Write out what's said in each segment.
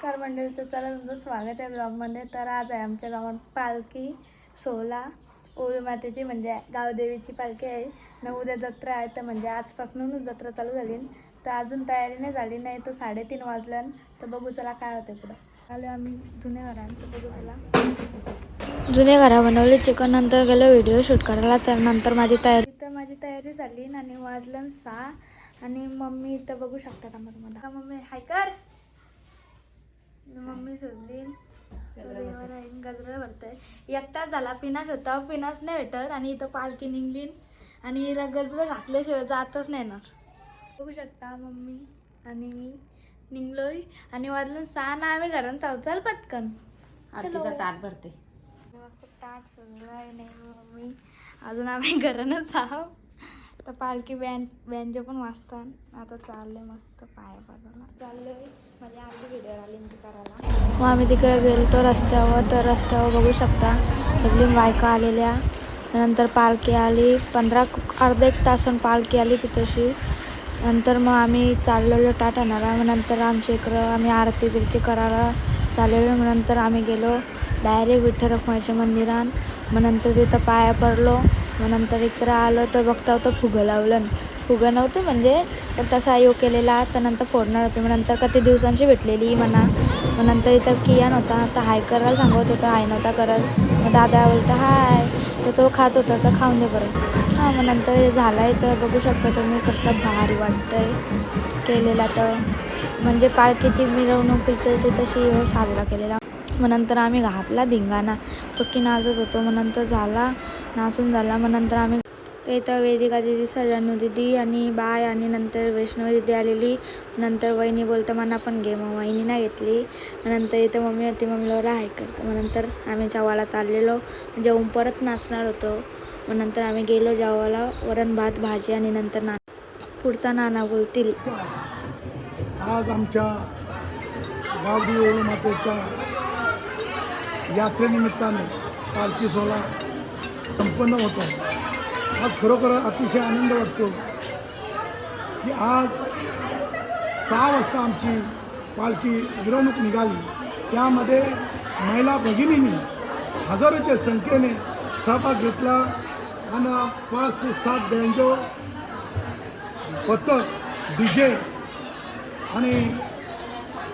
नमस्कार मंडळी, तर चला तुमचं स्वागत आहे ब्लॉगमध्ये. तर आज आहे आमच्या गावात पालखी सोहळा. ओळूमातेची म्हणजे गावदेवीची पालखी आहे ना. उद्या जत्रा आहे, तर म्हणजे आजपासूनच जत्रा चालू झाली. तर अजून तयारी नाही झाली, नाही तर 3:30 वाजल्या. तर बघू चला काय होतं पुढं. आलो आम्ही जुन्या घरात, तर बघू चला. जुने घरा बनवले चिकन, नंतर गेलो व्हिडिओ शूट करायला. तर नंतर माझी तयारी झाली आणि वाजलं 6. आणि मम्मी इथं बघू शकता मला. मम्मी हाय कर. मम्मी शोधली गजरा भरताय. एक तास झाला, पिनास होता, पिनास नाही भेटत. आणि इथं पालखी निघली आणि हिला गजरा घातल्याशिवाय जातच नाही ना. बघू शकता मम्मी आणि मी निघलोय आणि वाजलं 6 ना. आम्ही घरात चाल पटकन आरतीचा ताट भरते. ताट सगळं नाही मम्मी, अजून आम्ही घरानच आहो. तर पालखी बँड पण वाजतात. आता चाललंय मस्त पाया पडायला चाललोय. माझी आधी व्हिडिओ आली करायला. मग आम्ही तिकडे गेलो तो रस्त्यावर. तर रस्त्यावर बघू शकता सगळी बायका आलेल्या. नंतर पालखी आली. अर्धा एक तासानं पालखी आली तिथंशी. नंतर मग आम्ही चाललेलो ताट आणायला. मग नंतर आमच्या इकडं आम्ही आरती करायला चाललेलो. मग नंतर आम्ही गेलो डायरेक्ट विठ्ठल रखुमाईच्या मंदिरात. मग नंतर तिथं पाया पडलो. मग नंतर इकडं आलो तर बघता होतं फुगं लावलं. फुगं नव्हतं म्हणजे तर तसा योग केलेला. तर नंतर फोडणार होते. मग नंतर किती दिवसांची भेटलेली म्हणा. मग नंतर इथं कियान होता, तर हाय करायला सांगत होता, हाय नव्हता करत. मग दादा बोलता हाय, तर तो खात होता, तर खाऊन दे बरं. हां, मग नंतर झाला आहे. तर बघू शकता तुम्ही कसलं भारी वाटतंय केलेला. तर म्हणजे पालखीची मिरवणूक तिथे तशी साजरा केलेला. मग नंतर आम्ही घातला धिंगाणा, पक्की नाचत होतो. मग नंतर झाला नाचून झाला. मग नंतर आम्ही तर इथं वेदिका दिदी, सजानू दिदी आणि बाय आणि नंतर वैष्णवी दिदी आलेली. नंतर वहिनी बोलतं मना पण घे. मग वहिनी नाही घेतली. नंतर इथं मम्मी होती, मम्मीला हाय करतं. मग नंतर आम्ही जेवायला चाललेलो, जेवून परत नाचणार होतो. मग नंतर आम्ही गेलो जेवायला. वरण भात भाजी आणि नंतर पुढचा नाना बोलतील. आज आमच्या गावदेवी ओळूमातेच्या यात्रेनिमित्ताने पालखी सोहळा संपन्न होतो. आज खरोखर अतिशय आनंद वाटतो की आज 6 वाजता आमची पालखी मिरवणूक निघाली. त्यामध्ये महिला भगिनींनी हजारोच्या संख्येने सहभाग घेतला आणि 5 ते 7 बँजो, पथक, DJ आणि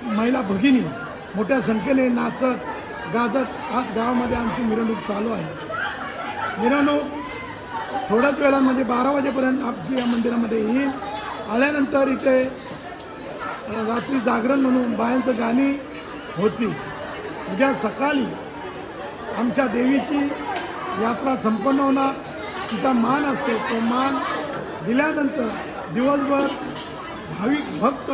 महिला भगिनी मोठ्या संख्येने नाचत गाजत आज गावामध्ये आमची मिरवणूक चालू आहे. मिरवणूक थोड्याच वेळामध्ये 12 वाजेपर्यंत आमची या मंदिरामध्ये येईल. आल्यानंतर इथे रात्री जागरण म्हणून बायांचं गाणी होती. उद्या सकाळी आमच्या देवीची यात्रा संपन्न होणार. तिचा मान असतो, तो मान दिल्यानंतर दिवसभर भाविक भक्त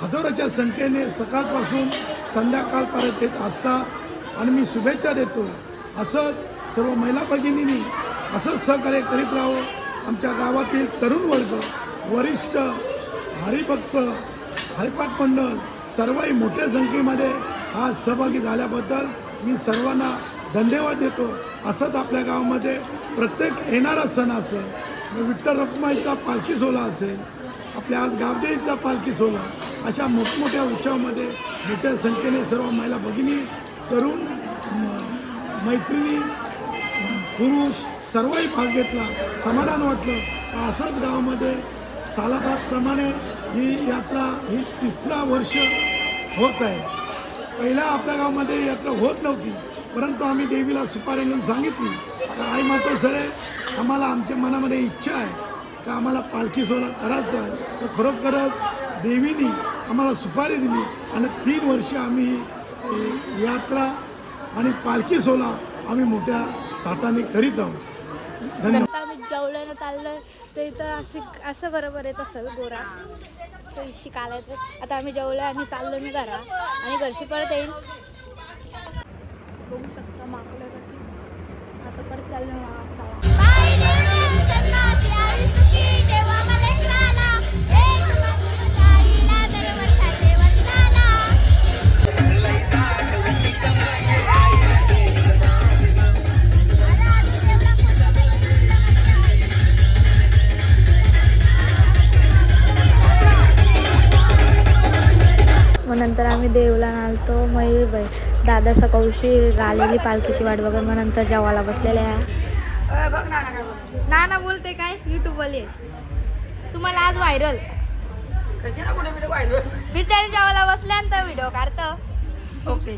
हजारोच्या संख्येने सकाळपासून संध्याकाळपर्यंत येत असतात आणि मी शुभेच्छा देतो. असंच सर्व महिला भगिनींनी असंच सहकार्य करीत राहावं. आमच्या गावातील तरुण वर्ग, वरिष्ठ, हरिभक्त, हरिपाठ मंडळ सर्वही मोठ्या संख्येमध्ये आज सहभागी झाल्याबद्दल मी सर्वांना धन्यवाद देतो. असंच आपल्या गावामध्ये प्रत्येक येणारा सण असेल, विठ्ठल रखुमाईचा पालखी सोहळा असेल, आपल्या आज गावदेवीचा पालखी सोहळा, अशा मोठमोठ्या उत्सवामध्ये मोठ्या संख्येने सर्व महिला भगिनी, तरुण, मैत्रिणी, पुरुष सर्वही भाग घेतला. समाधान वाटलं. असंच गावामध्ये सालाबादप्रमाणे ही यात्रा ही 3रा वर्ष होत आहे. पहिला आपल्या गावामध्ये यात्रा होत नव्हती, परंतु आम्ही देवीला सुपारी नेऊन सांगितली तर आई मातोश्री, आम्हाला आमच्या मनामध्ये इच्छा आहे का आम्हाला पालखी सोहळा करायचा आहे. तर खरोखरच देवीने आम्हाला सुपारी दिली आणि 3 वर्ष आम्ही यात्रा आणि पालखी सोहळा आम्ही मोठ्या ताटाने करीत आहोत. धन्यवाद. आम्ही जेवल्यानं चाललं तर इथं असं बरोबर येत असेल गोरा तर शिकायला. आता आम्ही जेवलं आणि चाललो मी घरा आणि घरशी परत येईल. बघू शकता मागलं आता परत चाललं. मग नंतर आम्ही देवला आलतो मयूरबाई दादा सकाळशी आलेली पालखीची वाट बघत मग नंतर जेवायला बसलेल्या ना बोलते काय युट्यूबवाले तुम्हाला आज व्हायरल बिचारी जेवायला बसल्यानंतर व्हिडिओ काढतं ओके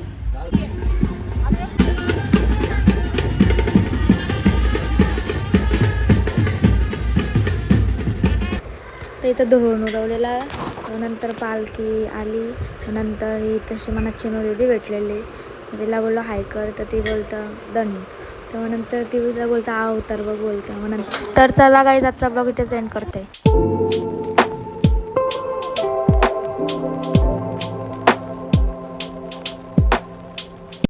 तर इथं धुळून उडवलेला नंतर पालखी आली नंतर इथं शिमानात चिनोदी भेटलेली तिला बोललो हाय कर तर ती बोलतं दन तेव्हा नंतर ती तिला बोलतं अवतार बघ बोलतं मग नंतर तर चला काही आजचा ब्लॉग इथे सेंड करते